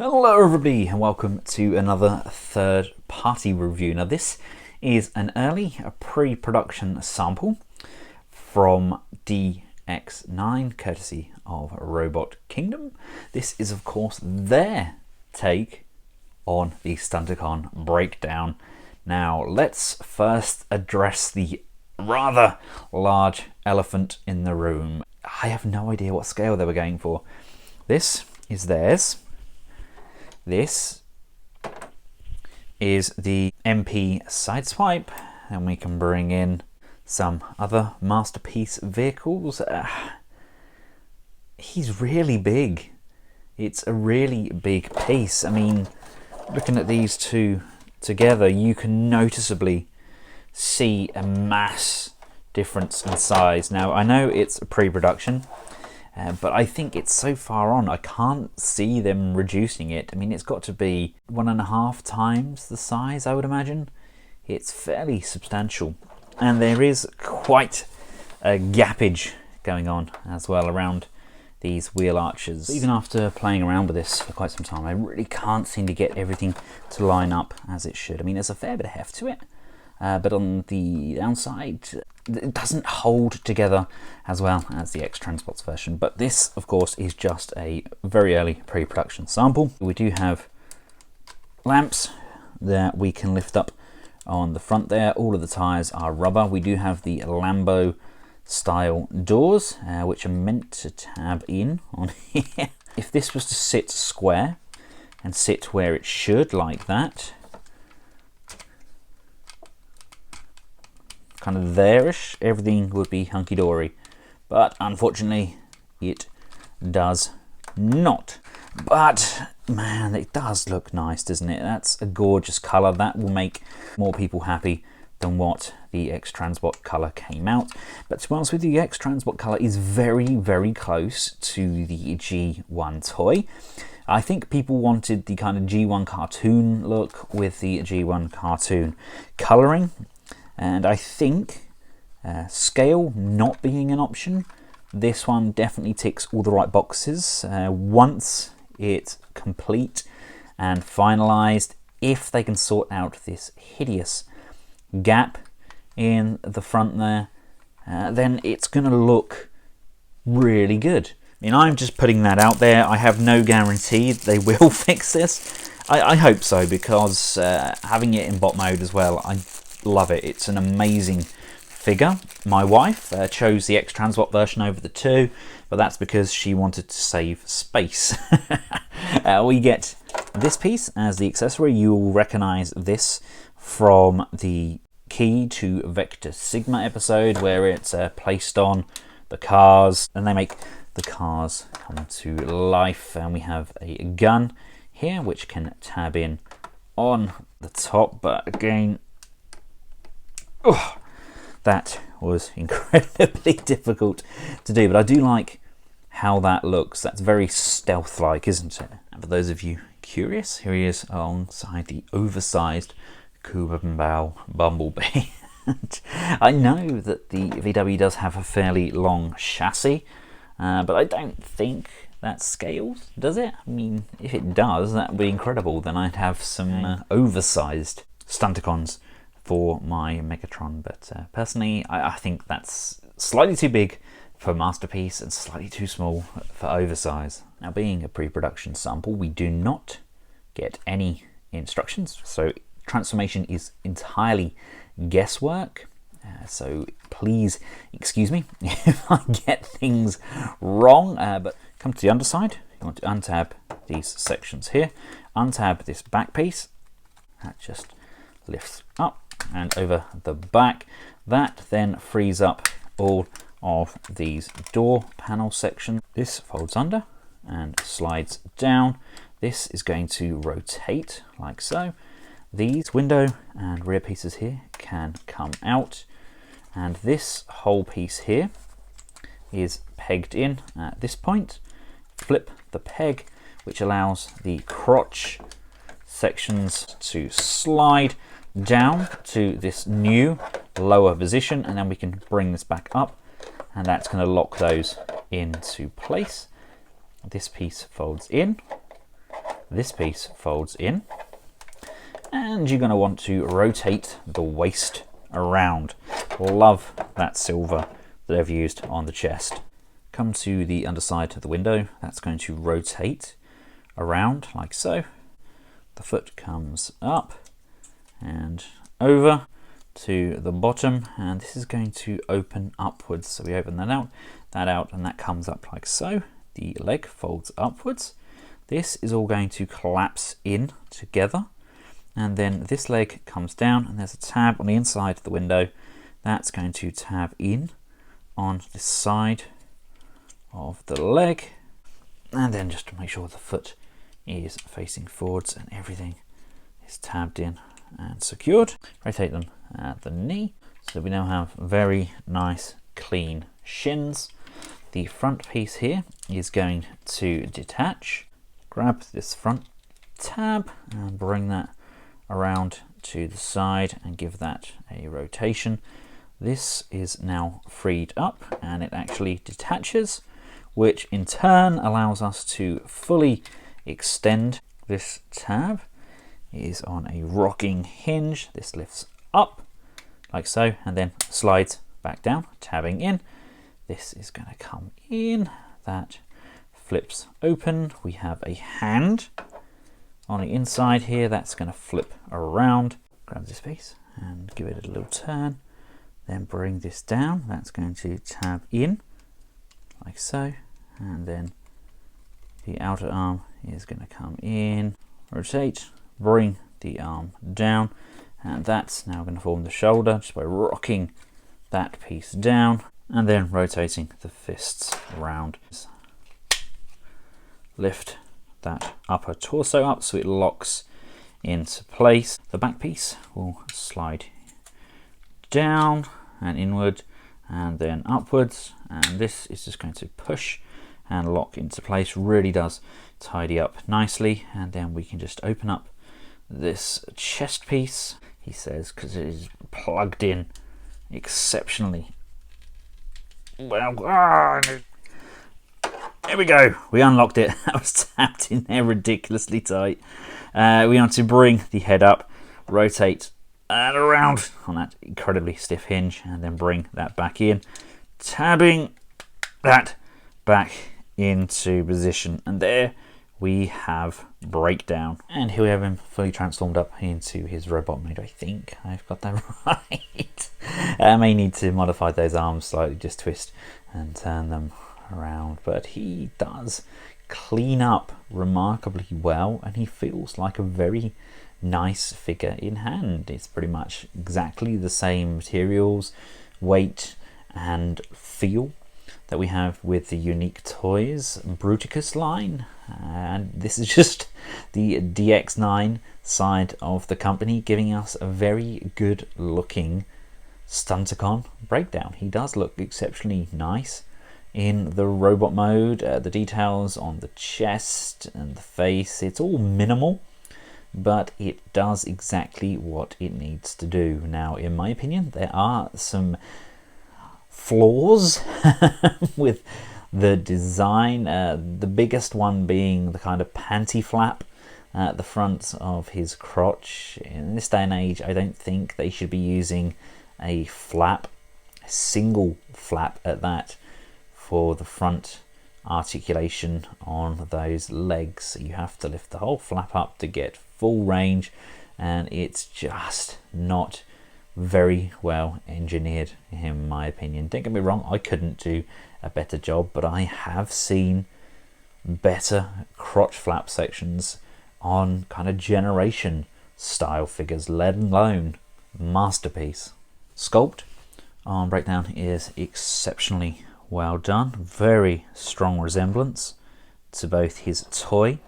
Hello everybody and welcome to another third-party review. Now this is an early pre-production sample from DX9 courtesy of Robot Kingdom. This is of course their take on the Stunticon breakdown. Now let's first address the rather large elephant in the room. I have no idea what scale they were going for. This is theirs. This is the MP Sideswipe, and we can bring in some other masterpiece vehicles. He's really big. It's a really big piece. I mean, looking at these two together, you can noticeably see a mass difference in size. Now, I know it's a pre-production, but I think it's so far on, I can't see them reducing it. I mean, it's got to be 1.5 times the size, I would imagine. It's fairly substantial. And there is quite a gappage going on as well around these wheel arches. Even after playing around with this for quite some time, I really can't seem to get everything to line up as it should. I mean, there's a fair bit of heft to it, but on the downside, it doesn't hold together as well as the x-transbots version. But this, of course, is just a very early pre-production sample. We do have lamps that we can lift up on the front there. All of the tyres are rubber. We do have the Lambo style doors, which are meant to tab in on here. If this was to sit square and sit where it should, like that, kind of there-ish, everything would be hunky-dory. But unfortunately, it does not. But man, it does look nice, doesn't it? That's a gorgeous colour. That will make more people happy than what the x-transbot colour came out. But to be honest with you, the x-transbot colour is very, very close to the G1 toy. I think people wanted the kind of G1 cartoon look with the G1 cartoon colouring. And I think scale not being an option, this one definitely ticks all the right boxes. Once it's complete and finalized, if they can sort out this hideous gap in the front there, then it's going to look really good. I mean, I'm just putting that out there. I have no guarantee they will fix this. I hope so, because having it in bot mode as well, I love it. It's an amazing figure. My wife chose the x-transbot version over the two, but that's because she wanted to save space. We get this piece as the accessory. You will recognize this from the Key to Vector Sigma episode, where it's placed on the cars and they make the cars come to life. And we have a gun here which can tab in on the top, but again, oh, that was incredibly difficult to do, but I do like how that looks. That's very stealth-like, isn't it? And for those of you curious, here he is alongside the oversized Kubenbau Bumblebee. I know that the VW does have a fairly long chassis, but I don't think that scales, does it? I mean, if it does, that would be incredible. Then I'd have some oversized Stunticons for my Megatron, but personally I think that's slightly too big for Masterpiece and slightly too small for oversize. Now, being a pre-production sample, we do not get any instructions, so transformation is entirely guesswork. So please excuse me if I get things wrong, but come to the underside. You want to untab these sections here, untab this back piece, that just lifts up and over the back. That then frees up all of these door panel sections. This folds under and slides down. This is going to rotate like so. These window and rear pieces here can come out, and this whole piece here is pegged in at this point. Flip the peg, which allows the crotch sections to slide down to this new lower position, and then we can bring this back up, and that's going to lock those into place. This piece folds in this piece folds in, and you're going to want to rotate the waist around. Love that silver that I've used on the chest. Come to the underside of the window, that's going to rotate around like so. The foot comes up and over to the bottom, and this is going to open upwards. So we open that out, and that comes up like so. The leg folds upwards. This is all going to collapse in together, and then this leg comes down, and there's a tab on the inside of the window that's going to tab in on this side of the leg, and then just to make sure the foot is facing forwards and everything is tabbed in and secured. Rotate them at the knee, so we now have very nice clean shins. The front piece here is going to detach. Grab this front tab and bring that around to the side and give that a rotation. This is now freed up and it actually detaches, which in turn allows us to fully extend. This tab is on a rocking hinge. This lifts up like so and then slides back down, tabbing in. This is going to come in, that flips open. We have a hand on the inside here that's going to flip around. Grab this piece and give it a little turn, then bring this down. That's going to tab in like so, and then the outer arm is going to come in, rotate, bring the arm down, and that's now going to form the shoulder just by rocking that piece down and then rotating the fists around. Lift that upper torso up so it locks into place. The back piece will slide down and inward and then upwards, and this is just going to push and lock into place. Really does tidy up nicely, and then we can just open up this chest piece, he says, because it is plugged in exceptionally well. There we go, we unlocked it. That was tapped in there ridiculously tight. We want to bring the head up, rotate and around on that incredibly stiff hinge, and then bring that back in, tabbing that back into position, and there we have breakdown. And here we have him fully transformed up into his robot mode. I think I've got that right. I may need to modify those arms slightly, just twist and turn them around, but he does clean up remarkably well, and he feels like a very nice figure in hand. It's pretty much exactly the same materials, weight and feel that we have with the Unique Toys Bruticus line, and this is just the DX9 side of the company giving us a very good looking Stunticon breakdown. He does look exceptionally nice in the robot mode. The details on the chest and the face, it's all minimal, but it does exactly what it needs to do. Now, in my opinion, there are some flaws with the design, the biggest one being the kind of panty flap at the front of his crotch. In this day and age, I don't think they should be using a flap, a single flap at that, for the front articulation on those legs. You have to lift the whole flap up to get full range, and it's just not very well engineered in my opinion. Don't get me wrong, I couldn't do a better job, but I have seen better crotch flap sections on kind of generation style figures, let alone masterpiece. Sculpt on Breakdown is exceptionally well done. Very strong resemblance to both his toy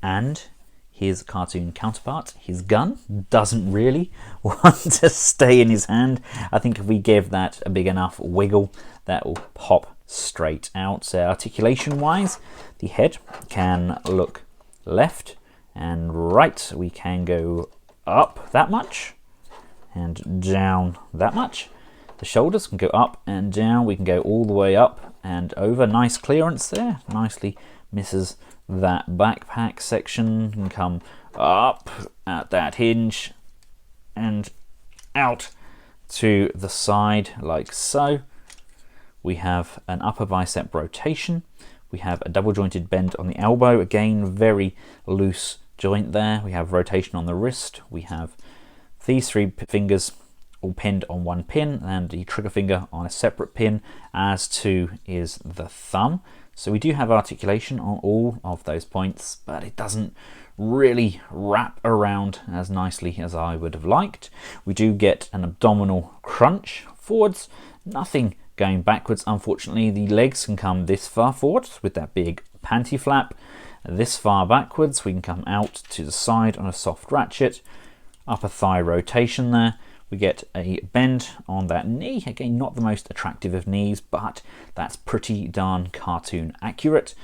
and his cartoon counterpart. His gun doesn't really want to stay in his hand. I think if we give that a big enough wiggle, that will pop straight out. Articulation wise, the head can look left and right. We can go up that much and down that much. The shoulders can go up and down. We can go all the way up and over. Nice clearance there. Nicely misses that backpack section can come up at that hinge and out to the side like so. We have an upper bicep rotation. We have a double jointed bend on the elbow. Again, very loose joint there. We have rotation on the wrist. We have these three fingers all pinned on one pin and the trigger finger on a separate pin, as too is the thumb. So we do have articulation on all of those points, but it doesn't really wrap around as nicely as I would have liked. We do get an abdominal crunch forwards, nothing going backwards. Unfortunately, the legs can come this far forwards with that big panty flap, this far backwards. We can come out to the side on a soft ratchet, upper thigh rotation there. We get a bend on that knee. Again, not the most attractive of knees, but that's pretty darn cartoon accurate.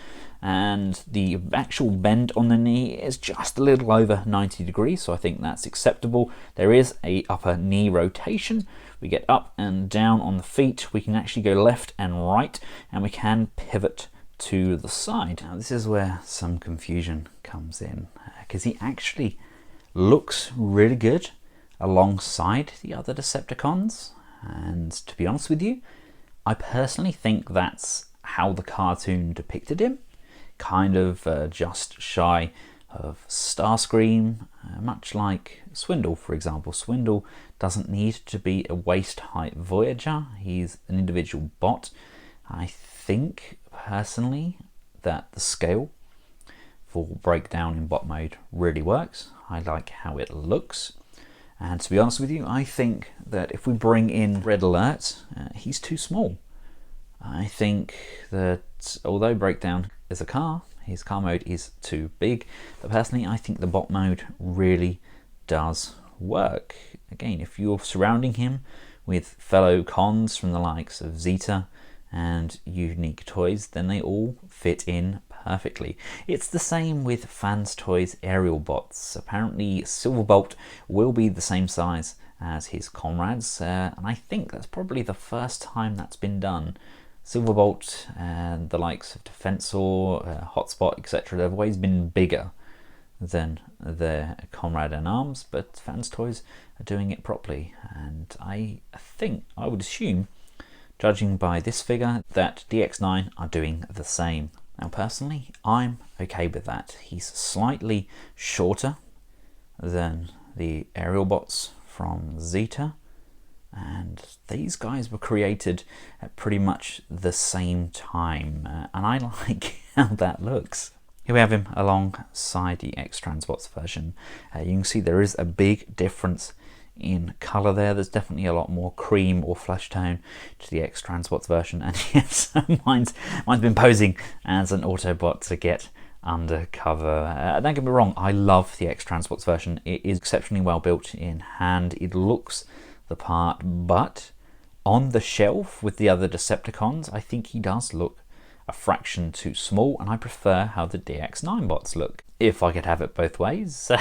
And the actual bend on the knee is just a little over 90 degrees, so I think that's acceptable. There is a upper knee rotation. We get up and down on the feet. We can actually go left and right, and we can pivot to the side. Now, this is where some confusion comes in, because he actually looks really good alongside the other Decepticons, and to be honest with you, I personally think that's how the cartoon depicted him, kind of just shy of Starscream, much like Swindle, for example. Swindle doesn't need to be a waist height Voyager, he's an individual bot. I think personally that the scale for breakdown in bot mode really works. I like how it looks. And to be honest with you, I think that if we bring in Red Alert, he's too small. I think that although breakdown is a car, his car mode is too big. But personally, I think the bot mode really does work. Again, if you're surrounding him with fellow cons from the likes of Zeta and Unique Toys, then they all fit in perfectly. It's the same with Fans Toys aerial bots. Apparently Silverbolt will be the same size as his comrades, and I think that's probably the first time that's been done. Silverbolt and the likes of Defensor, Hotspot, etc., they've always been bigger than their comrade in arms, but Fans Toys are doing it properly, and I think, I would assume, judging by this figure, that DX9 are doing the same. Now personally, I'm okay with that. He's slightly shorter than the aerial bots from Zeta, and these guys were created at pretty much the same time, and I like how that looks. Here we have him alongside the X-Transbots version. You can see there is a big difference in colour there. There's definitely a lot more cream or flesh tone to the X-Transbots version, and yes, mine's been posing as an Autobot to get undercover. Don't get me wrong, I love the X-Transbots version. It is exceptionally well built in hand. It looks the part, but on the shelf with the other Decepticons, I think he does look a fraction too small, and I prefer how the DX9 bots look. If I could have it both ways,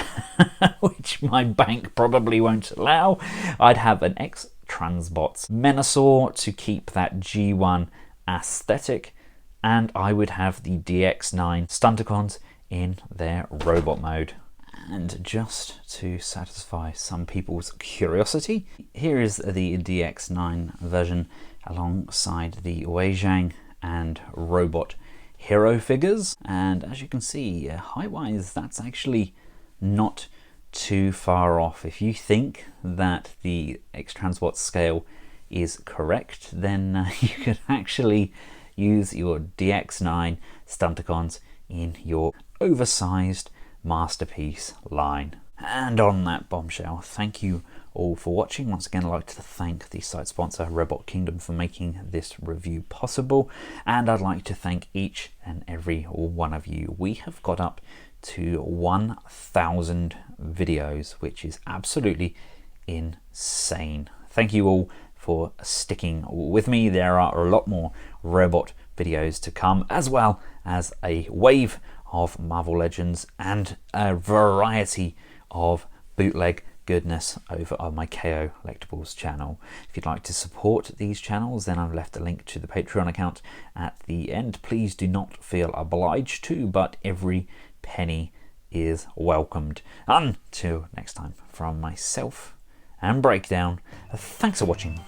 which my bank probably won't allow, I'd have an X-Transbots Menasor to keep that G1 aesthetic, and I would have the DX9 Stunticons in their robot mode. And just to satisfy some people's curiosity, here is the DX9 version alongside the Weijang and Robot Hero figures, and as you can see, height-wise, that's actually not too far off. If you think that the X-Transbot scale is correct, then you could actually use your DX9 Stunticons in your oversized masterpiece line. And on that bombshell, thank you all for watching. Once again, I'd like to thank the site sponsor Robot Kingdom for making this review possible, and I'd like to thank each and every one of you. We have got up to 1,000 videos, which is absolutely insane. Thank you all for sticking with me. There are a lot more robot videos to come, as well as a wave of Marvel Legends and a variety of bootleg goodness over on my KO Collectibles channel. If you'd like to support these channels, then I've left a link to the Patreon account at the end. Please do not feel obliged to, but every penny is welcomed. Until next time, from myself and Breakdown, thanks for watching.